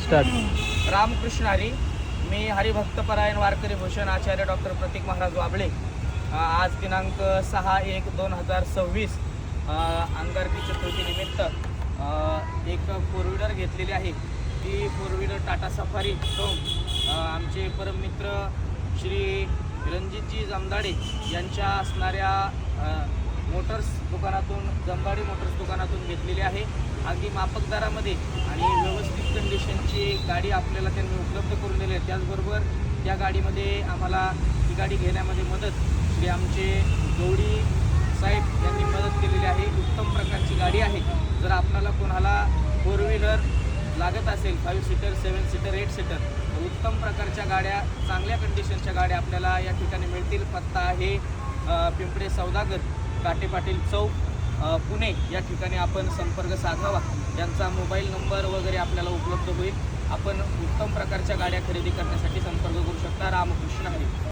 Start. Ramakrishna Hari. मी हरिभक्तपरायण वारकरी भूषण आचार्य doctor प्रतीक महाराज वाबळे. आज दिनांक 6/1/2026 अंगारकी चतुर्थीनिमित्त एक फोर व्हीलर घेतलेली आहे. ती फोर व्हीलर टाटा सफारी तो आमचे परममित्र श्री रणजितजी जमदाडे यांच्या असणाऱ्या मोटर्स दुकानातून, जमदाडे मोटर्स दुकानातून घेतलेली आहे. अगदी माफक दरामध्ये आणि व्यवस्थित कंडिशनची गाडी आपल्याला त्यांनी उपलब्ध करून दिली आहे. त्याचबरोबर त्या गाडीमध्ये आम्हाला ही गाडी घेण्यामध्ये मदत श्री आमचे गौडी साहेब यांनी मदत केलेली आहे. उत्तम प्रकारची गाडी आहे. जर आपल्याला कोणाला फोर व्हीलर लागत असेल 5 सीटर, 7 सीटर, 8 सीटर, उत्तम प्रकारच्या गाड्या, चांगल्या कंडिशनच्या गाड्या आपल्याला या ठिकाणी मिळतील. पत्ता आहे पिंपळे सौदागर, काटे पाटील चौक, पुणे या ठिकाणी आपण संपर्क साधावा. यांचा मोबाईल नंबर वगैरे आपल्याला उपलब्ध होईल. आपण उत्तम प्रकारच्या गाड्या खरेदी करण्यासाठी संपर्क करू शकता. रामकृष्ण हरी.